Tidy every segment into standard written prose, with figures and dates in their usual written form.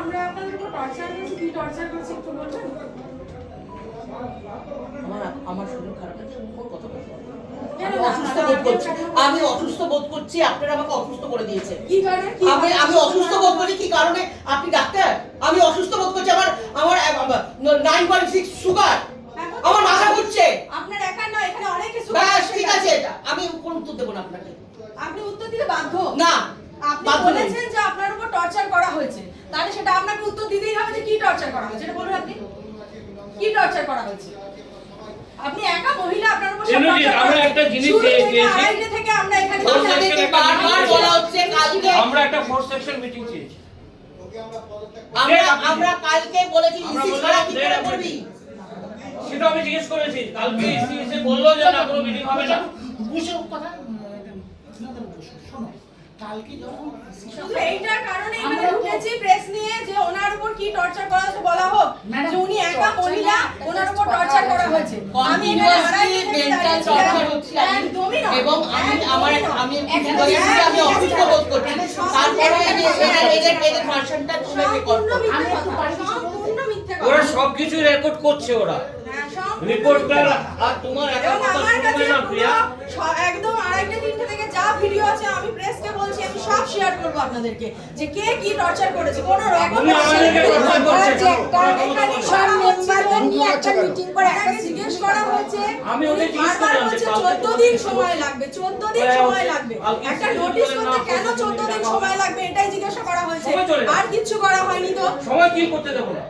আমরা আপনাদের উপর টর্চার করেছি, কি টর্চার করেছি একটু বলবেন? আমার শরীর খারাপ আছে, কথা বলতে আমি অসুস্থ বোধ করছি, আপনারা আমাকে অসুস্থ করে দিয়েছে। কি কারণে? আমি অসুস্থ বোধ করছি কি কারণে? আপনি ডাক্তার? আমি অসুস্থ বোধ করছি, আমার 9.6 সুগার, আমার মাথা ঘুরছে। আপনার একার নয়, এখানে অনেকে সুগার। ব্যাস ঠিক আছে, আমি কোন উত্তর দেব না আপনাকে। আপনি উত্তর দিতে বাধ্য না, আপনি বলেছেন যে আপনার উপর টর্চার করা হয়েছে, তাহলে সেটা আপনাকে উত্তর দিতেই হবে যে কি টর্চার করা হয়েছে। এটা বলুন আপনি, কি টর্চার করা হয়েছে? আপনি একা মহিলা, আপনার উপর সব টর্চার করা আমরা একটা জিনিস চেয়েছি থেকে আমরা এখানে বারবার বলা হচ্ছে কালকে আমরা একটা 4 সেকশন মিটিং চেয়েছি। আমরা কালকে বলেছি ইসি ছাড়া কি করে করবি, সেটা আমি জিজ্ঞেস করেছি। কালকে ইসি এসে বললো যে না কোনো মিটিং হবে না। বুঝো কথা শোনো, কালকে যখন শুধু এইটার কারণে এখানে ঢুকেছি প্রেস নিয়ে যে ওনার উপর কি টর্চার করা হয়েছে বলা হোক, যে উনি একা মহিলা, ওনার উপর টর্চার করা হয়েছে। আমি কন্টিনিউয়াসলি মেন্টাল টর্চার হচ্ছে এবং আমি অসুস্থ বোধ করছি। তারপরে এদের ভার্সনটা তুলে রেকর্ড করব। সম্পূর্ণ মিথ্যা কথা। ওরা সবকিছু রেকর্ড করছে ওরা। রিপোর্টার আর তোমার একা কথা শুনবে না প্রিয়া। একদম আড়াইটা তিনটে থেকে যা ভিডিও আছে আমি প্রেসকে বলছি, আমি সব শেয়ার করব আপনাদেরকে, যে কে কি টর্চার করেছে। কোন রকম তুমি আমাদেরকে টর্চার করছো। এখানে সব মেম্বারদের নিয়ে একটা মিটিং করে একটা জিজ্ঞেস করা হয়েছে। আমি ওদের জিজ্ঞেস করলাম যে 14 দিন সময় লাগবে, 14 দিন সময় লাগবে। একটা নোটিশ করতে কেন 14 দিন সময় লাগবে এটাই জিজ্ঞাসা করা হয়েছে, আর কিছু করা হয়নি। তো সময় কি করতে দেব না।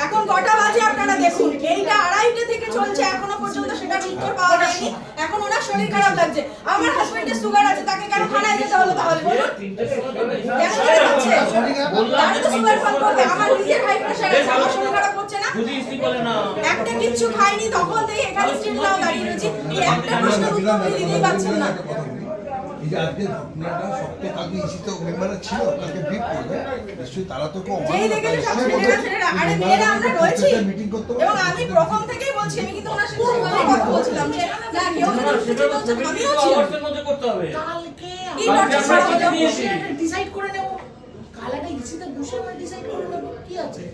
এখন কটা বাজে আপনারা দেখুন, এইটা আড়াইটে থেকে চলছে, এখনো পর্যন্ত সেটা উত্তর পাওয়া যায়নি। এখন ওনার শরীর খারাপ লাগছে, আমার হাজবেন্ডের সুগার আছে, তাকে কেন থানায় যেতে হলো তাহলে বলুন? কেন যেতে হচ্ছে? তার তো সুগার ফল করবে, আমার নিজের হাই প্রেশার আছে, আমার শরীর খারাপ হচ্ছে না? যদি ইসি বলে না একটা কিচ্ছু খাইনি, তখন থেকে এখানে স্টিল নাও দাঁড়িয়ে রয়েছি, এই একটা প্রশ্নের উত্তর আপনি দিতেই পারছেন না। এই যে আজকে ঘটনাটা সত্য কালকে ইসিতে মেম্বাররা ছিল, কালকে ব্রিফ করবে নিশ্চয়ই, তারা তো যেই দেখেছি সব ছেলেরা, আরে মেয়েরা আমরা রয়েছি। মিটিং করতে এবং আমি প্রথম থেকেই বলছি, আমি কিন্তু ওনার সাথে সেভাবেই কথা বলছিলাম যে না কেউ যেন উত্তেজিত হচ্ছে, আমিও ছিলাম। ওর মধ্যে করতে হবে। কালকে কি টর্চার করা হলো? ডিসাইড করে নেব, কালকে ইসিতে বসে আমরা ডিসাইড করে নেব কি আছে।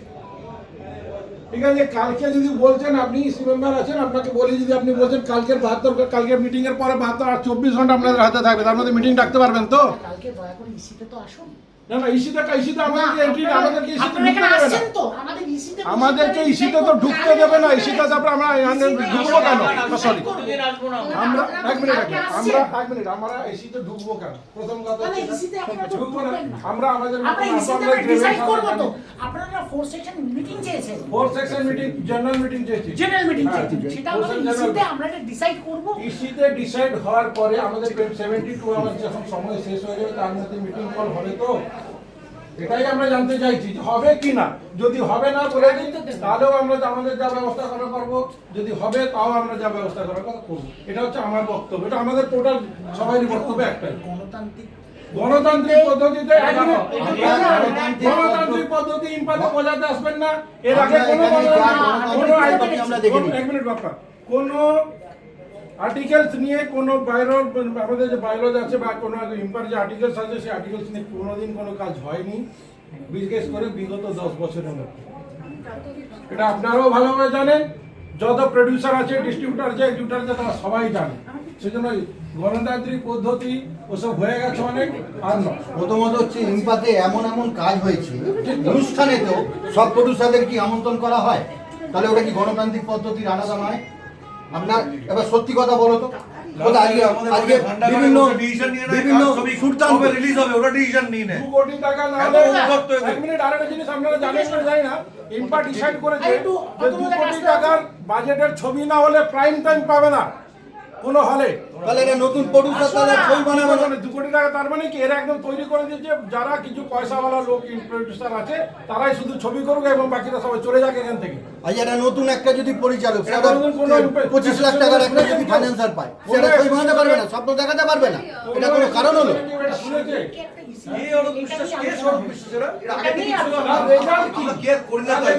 ঠিক আছে, কালকে যদি বলছেন আপনি ইসি মেম্বার আছেন, আপনাকে বলি যদি আপনি বলছেন কালকের 72, কালকের মিটিং এর পরে 72 আর 24 ঘন্টা আপনাদের হাতে থাকবে, তার মধ্যে মিটিং ডাকতে পারবেন তো? কালকে দয়া করে ইসিতে তো আসুন। না না, ইসিতে আমাদেরকে এন্ট্রি, আমাদেরকে ইসিতে আপনারা ঢুকতে এখানে দেবে আসছেন না। তো, আমাদেরকে ইসিতে তো ঢুকতে দেবে না, ইসিতে তারপর আমরা ঢুকবো কেন? সরি, প্রতিদিন আসবো না। আমরা এক মিনিট আমরা ইসিতে ঢুকবো কেন? প্রথম কথা মানে ইসিতে আপনারা তো ঢুকবো না, ঢুকবেন না। আমরা আমাদের আমরা ইসিতে ডিসাইড করব তো। আপনারা 4 সেকশন মিটিং চেয়েছেন, 4 সেকশন মিটিং, জেনারেল মিটিং চেয়েছি, জেনারেল মিটিং হ্যাঁ, চেয়েছেন, সেটা আমাদের ইসিতে আমরা এটা ডিসাইড করব। ইসিতে ডিসাইড হওয়ার পরে আমাদের 72 আওয়ার্স যখন সময় শেষ হয়ে যাবে তার মধ্যে মিটিং কল হবে তো? এটাই আমরা জানতে চাইছি যে হবে কি না। যদি হবে না বলে দিন, তাহলেও আমরা আমাদের যা ব্যবস্থা করা করবো, যদি হবে তাও আমরা যা ব্যবস্থা করার কথা করবো। এটা হচ্ছে আমার বক্তব্য, এটা আমাদের টোটাল সবারই বক্তব্য একটাই। গণতান্ত্রিক পদ্ধতিতে গণতান্ত্রিক পদ্ধতি ইম্পাতে বোঝাতে আসবেন না। এর আগে এক মিনিট বাপ্পা, কোনো আর্টিকেলস নিয়ে কোনো আমাদের যে বাইলজ আছে বা কোনো ইম্পার যে আর্টিকেলস আছে, সেই আর্টিকেলস নিয়ে কোনোদিন কোনো কাজ হয়নি, বিশেষ করে বিগত 10 বছরের মধ্যে। এটা আপনারাও ভালোভাবে জানেন, যত প্রডিউসার আছে, ডিস্ট্রিবিউটার আছে, এক্সিবিউটার আছে, তারা সবাই জানে। সেজন্য গণতান্ত্রিক পদ্ধতি ওসব হয়ে গেছে অনেক, আর নয়। প্রথমত হচ্ছে ইম্পাতে এমন কাজ হয়েছে, অনুষ্ঠানেতেও সব প্রডিউসারদের কি আমন্ত্রণ করা হয়? তাহলে ওটা কি গণতান্ত্রিক পদ্ধতির আলাদা নয়? আপনার এবার সত্যি কথা বলো তো, আজকে বিভিন্ন সুলতান রিলিজ হবে, ওটা ডিসিশন নিয়ে নেয়। 2 কোটি টাকা না হলে, এক মিনিট, আরেকটা জিনিস আপনারা জানেন না জানি না, ইম্পা ডিসাইড করেছে যে 2 কোটি টাকার বাজেটের ছবি না হলে প্রাইম টাইম পাবে না কোনো হলে। তাহলে এটা নতুন প্রডিউসার তাহলে ছবি বানাবে না। 2 কোটি টাকা তার মানে কি, এরা একদম তৈরি করে দিয়েছে যারা কিছু পয়সাওয়ালা লোক প্রডিউসার আছে তারাই শুধু ছবি করুক এবং বাকিরা সবাই চলে যাক এখান থেকে। আজ এটা নতুন একটা যদি পরিচালক 25 লাখ টাকার একটা যদি ফাইন্যান্সার পায়, সেটা ছবি বানাতে পারবে না, স্বপ্ন দেখাতে পারবে না, এটা কোনো কারণ হলো? শুনেছে এই হলো বিশ্বাস, কে সব বিশ্বাসেরা এটা আগে থেকে ছিল না। রেজাল্ট কি? আমরা কেয়ার করি না, তাই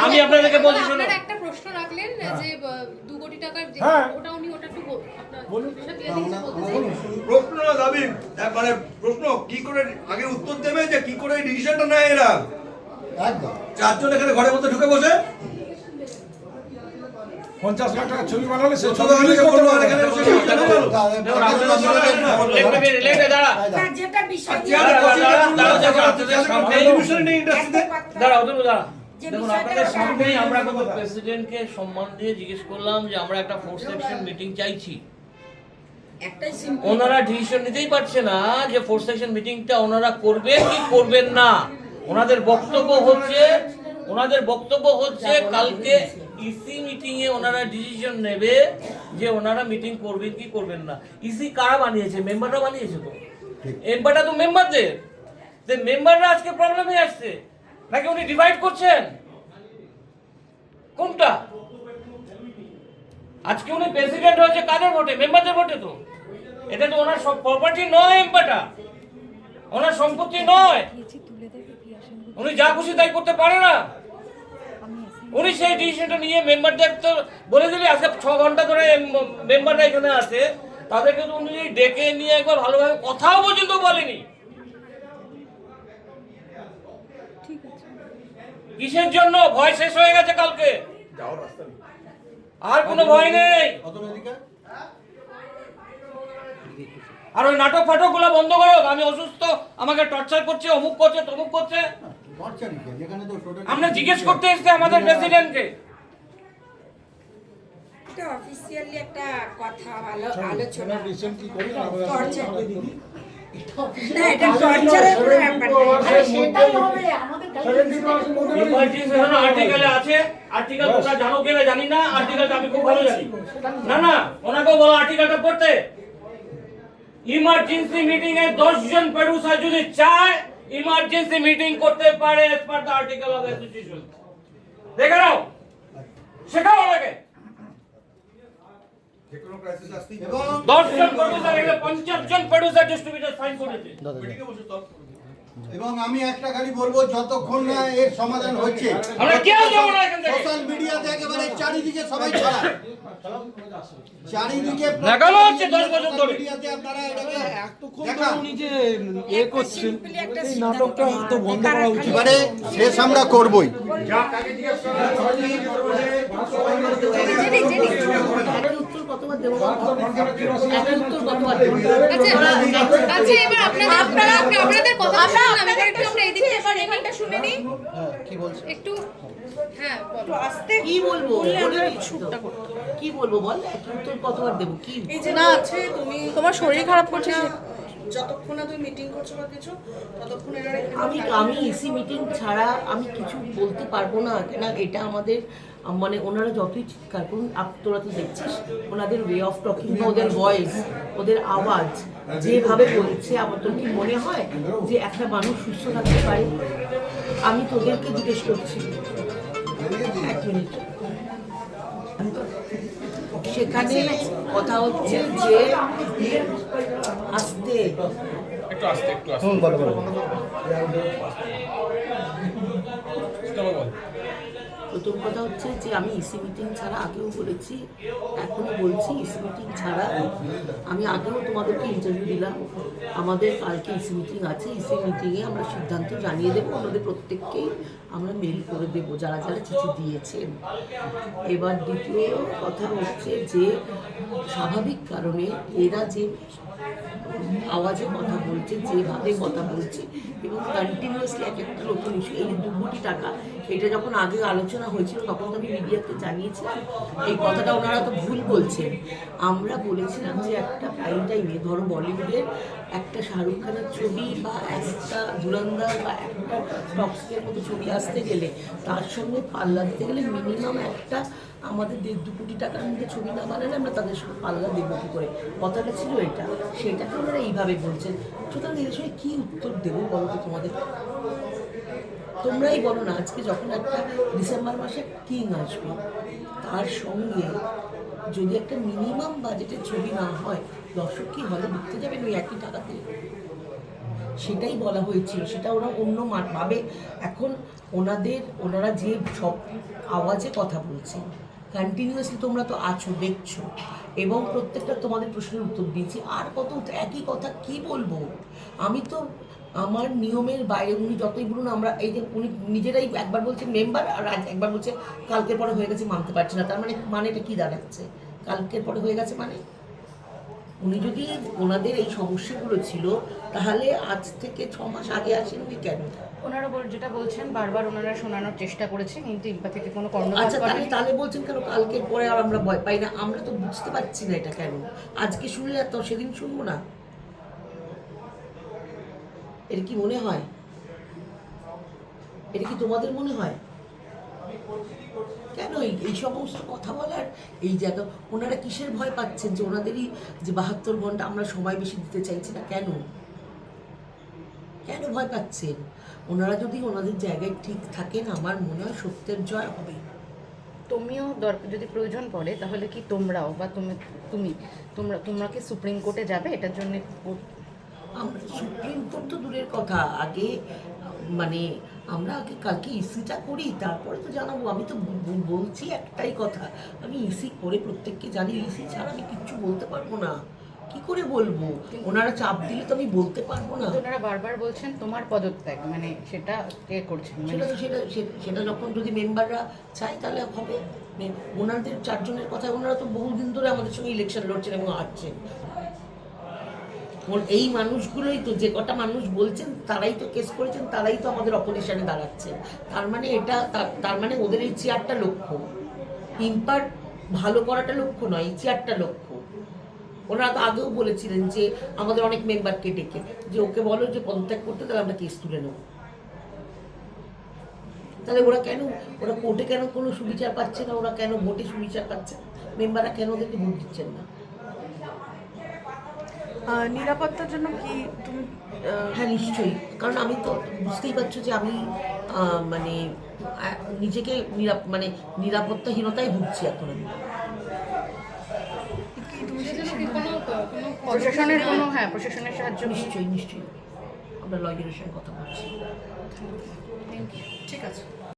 আমি আপনাদেরকে বলছি, শুনুন। আপনারা একটা প্রশ্ন রাখলেন যে 2 কোটি টাকার যে ওটা উনি ওটা একটু আপনার বলুন। সেটা ক্লিয়ার বলতে চাই। প্রশ্ন দাবি মানে প্রশ্ন কি করে আগে উত্তর দেবে যে কি করে এই ডিসিশনটা নেয় এরা? একদম। চারজন এখানে ঘরের মধ্যে ঢুকে বসে 50 লাখ টাকার ছবি বানালে সে ছবি ছবি রিলিজ করতে করতে পারবে এখানে না। বসে ডিসিশন নেবে। লেটে দাঁড়া না, যেটা বিষয় আচ্ছা, দাঁড়া ওদের দাঁড়া। যে দেখুন বিষয়টা আপনাদের ওটা সামনেই আমি আমরা বলবো। প্রেসিডেন্টকে সম্মান দিয়ে জিজ্ঞেস করলাম যে আমরা একটা 4 সেকশন মিটিং চাইছি। একটাই সিম্পল ওনারা ডিসিশন নিতেই পারছে না যে 4 সেকশন মিটিংটা ওনারা করবেন কি করবেন না। ওনাদের বক্তব্য হচ্ছে কালকে ইসি মিটিং এ ওনারা ডিসিশন নেবে যে ওনারা মিটিং করবেন কি করবেন না। ইসি কারা বানিয়েছে? মেম্বাররা বানিয়েছে তো। মেম্বারটা তো মেম্বারদের। যে মেম্বাররা আজকে প্রবলেম হয়ে আসছে নাকি উনি ডিভাইড করছেন? কোনটা? আজকে উনি প্রেসিডেন্ট হয়েছে কাদের ভোটে? মেম্বারদের ভোটে তো। এটা তো ওনার সব প্রপার্টি নয়, এমপাটা ওনার সম্পত্তি নয়। উনি যা খুশি তাই করতে পারে না। উনি সেই ডিসিশনটা নিয়ে মেম্বারদের তো বলে দিলে আজকে 6 ঘন্টা ধরে মেম্বাররা এখানে আছে, তাদেরকে তো উনি ডেকে নিয়ে একবার ভালোভাবে কথাও পর্যন্ত বলেনি। কিসের জন্য? ভয় শেষ হয়ে গেছে কালকে, আর কোনো ভয় নেই। আর ওই নাটক ফাটক গুলো বন্ধ করো। আমি অসুস্থ, আমাকে টর্চার করছে, অমুক করছে, তমুক করছে। আমরা জিজ্ঞেস করতে এসেছি আমাদের প্রেসিডেন্টকে। এটা অফিসিয়ালি একটা কথা আলোচনা রিসেন্টলি করি না টর্চার না, এটা টর্চারের পুরো ব্যাপার না। সেটাই হবে আমাদের ইমার্জেন্সি এখানে আর্টিকেলে আছে। আর্টিকেল তোমরা জানো কিনা জানি না, আর্টিকেলটা আমি খুব ভালো জানি। না ওনাকেও বলো আর্টিকেলটা পড়তে। ইমার্জেন্সি মিটিং এ 10 জন প্রডিউসার যদি চায় ইমার্জেন্সি মিটিং করতে পারে as per the article of association। দেখে নাও, শেখাও আমাকে। 10 জন প্রডিউসার এখানে 50 জন প্রডিউসার ডিস্ট্রিবিউটর সাইন করেছে। এবং আমি একটা খালি বলবো, যতক্ষণ না এর সমাধান হচ্ছে আমরা কেউ যাবো না এখান থেকে। সোশ্যাল মিডিয়াতে একেবারে চারিদিকে সবাই ছড়ায়, চারিদিকে লাগানো হচ্ছে 10 বছর ধরে। মিডিয়াতে আপনারা এটাকে উনি যে করছেন এই নাটকটা তো বন্ধ করা উচিত। এবারে শেষ আমরা করবই। উত্তর কতবার দেবো? উত্তর কতবার দেবো? আচ্ছা এবার আপনাদের কথা শুনুন, আমি একটু আমরা এদিকে এবার এখানটা শুনে নিই। একটু হ্যাঁ বলো। আস্তে কি বলবো? কি বলবো বল? উত্তর কতবার দেবো? কি এই যে না আছে, তুমি তোমার শরীর খারাপ করছে যতক্ষণ না তুমি মিটিং করছো বা কিছু, ততক্ষণ এরা আমি ইসি মিটিং ছাড়া আমি কিছু বলতে পারবো না। কেন এটা আমাদের মানে ওনারা যতই চিৎকার করুন, তোরা তো দেখছিস ওনাদের ওয়ে অফ টকিং বা ওদের ভয়েস, ওদের আওয়াজ যেভাবে বলছে, আমার তোর কি মনে হয় যে একটা মানুষ সুস্থ থাকতে পারে? আমি তোদেরকে জিজ্ঞেস করছি, 1 মিনিট। সেখানে কথা হচ্ছে যে আস্তে প্রথম কথা হচ্ছে যে আমি ইসি মিটিং ছাড়া আগেও বলেছি, এখনো বলছি, ইসি মিটিং ছাড়া আমি আগেও তোমাদেরকে ইন্টারভিউ দিলাম। আমাদের কালকে ইসি মিটিং আছে, ইসি মিটিংয়ে আমরা সিদ্ধান্ত জানিয়ে দেবো, আমাদের প্রত্যেককেই আমরা মেল করে দেবো যারা যারা চিঠি দিয়েছেন। এবার দ্বিতীয় কথা হচ্ছে যে স্বাভাবিক কারণে এরা যে আওয়াজে কথা বলছে, যেভাবে কথা বলছে এবং কন্টিনিউয়াসলি এক একটা নতুন ইস্যু, এই যে 2 কোটি টাকা, এটা যখন আগে আলোচনা হয়েছিল তখন তো আমি মিডিয়াতে জানিয়েছিলাম। এই কথাটা ওনারা তো ভুল বলছেন। আমরা বলেছিলাম যে একটা প্রাইম টাইমে ধরো বলিউডের একটা শাহরুখ খানের ছবি বা একটা ধুরন্ধর বা একটা টক্সিকের মতো ছবি আসতে গেলে তার সঙ্গে পাল্লা দিতে গেলে মিনিমাম একটা আমাদের 1.5-2 কোটি টাকার মধ্যে ছবি না বানালে আমরা তাদের সঙ্গে পাল্লা দেবো কী করে? কথাটা ছিল এটা, সেটাকে ওনারা এইভাবে বলছেন। সুতরাং এর সঙ্গে কী উত্তর দেবো বলো তো তোমাদের? তোমরাই বলো না। আজকে যখন একটা ডিসেম্বর মাসে কিং আসবে, তার সঙ্গে যদি একটা মিনিমাম বাজেটের ছবি না হয়, দর্শক কি হলে দেখতে যাবেন ওই একই টাকাতে? সেটাই বলা হয়েছিল, সেটা ওরা অন্য ভাবে এখন ওনারা যে সব আওয়াজে কথা বলছেন কন্টিনিউয়াসলি তোমরা তো আছো, দেখছো, এবং প্রত্যেকটা তোমাদের প্রশ্নের উত্তর দিয়েছি। আর কত একই কথা কি বলবো? আমি তো আমার নিয়মের বাইরে, উনি যতই বলুন, আমরা এই যে উনি নিজেরাই একবার বলছে মেম্বার, আর আজ একবার বলছে কালকের পরে হয়ে গেছে মানতে পারছে না। তার মানেটা কি দাঁড়াচ্ছে? কালকের পরে হয়ে গেছে মানে উনি যদি ওনাদের এই সমস্যাগুলো ছিল তাহলে আজ থেকে 6 মাস আগে আসেননি কেন? ওনারা যেটা বলছেন বারবার ওনারা শোনানোর চেষ্টা করেছে, কিন্তু ইম্পা থেকে কোনো কর্ণপাত আচ্ছা, করেনি। তাহলে বলছেন কেন কালকের পরে আর আমরা ভয় পাই না? আমরা তো বুঝতে পারছি না এটা কেন আজকে শুনলে তো সেদিন শুনবো না। এটা কি মনে হয়? এটা কি তোমাদের মনে হয়? কেন এই সমস্ত কথা বলার এই জায়গা? ওনারা কিসের ভয় পাচ্ছেন? যে ওনাদেরই যে 72 ঘন্টা আমরা সময় বেশি দিতে চাইছি না, কেন কেন ভয় পাচ্ছেন? ওনারা যদি ওনাদের জায়গায় ঠিক থাকেন, আমার মনে হয় সত্যের জয় হবে। তুমিও যদি প্রয়োজন পড়ে তাহলে কি তোমরাও বা তোমরা কি সুপ্রিম কোর্টে যাবে এটার জন্য? আমরা সুপ্রিম কোর্ট তো দূরের কথা, আগে মানে আমরা আগে কালকে ইসিটা করি, তারপরে তো জানাবো। আমি তো বলছি একটাই কথা, আমি ইসি করে প্রত্যেককে জানি, ইসি ছাড়া আমি কিচ্ছু বলতে পারবো না। কি করে বলবো? ওনারা চাপ দিলে তো আমি বলতে পারবো না। ওনারা বারবার বলছেন তোমার পদত্যাগ, মানে সেটা কে করছেন? সেটা যখন যদি মেম্বাররা চায় তাহলে হবে। ওনাদের 4 জনের কথা, ওনারা তো বহুদিন ধরে আমাদের সঙ্গে ইলেকশন লড়ছেন এবং হারছেন। এই মানুষগুলোই তো, যে কটা মানুষ বলছেন তারাই তো কেস করেছেন, তারাই তো আমাদের অপোজিশনে দাঁড়াচ্ছে। তার মানে এটা তার মানে ওদের এই চেয়ারটা লক্ষ্য, ইম্পার ভালো করাটা লক্ষ্য নয়, এই চেয়ারটা লক্ষ্য। ওনারা তো আগেও বলেছিলেন যে আমাদের অনেক মেম্বারকে ডেকে যে ওকে বলো যে পদত্যাগ করতে, তাহলে আমরা কেস তুলে নেব। তাহলে ওরা কোর্টে কেন কোনো সুবিচার পাচ্ছে না? ওরা কেন ভোটে সুবিচার পাচ্ছে না? মেম্বাররা কেন ওদেরকে ভোট দিচ্ছেন না? নিরাপত্তার জন্য কি তুমি? হ্যাঁ, নিশ্চয়ই। কারণ আমি তো বুঝতেই পারছো যে আমি মানে নিজেকে নিরাপত্তাহীনতায় ভুগছি এখন আমি। প্রশাসনের সাহায্য নিশ্চয়ই আমরা লয়ারের সঙ্গে কথা বলছি। ঠিক আছে।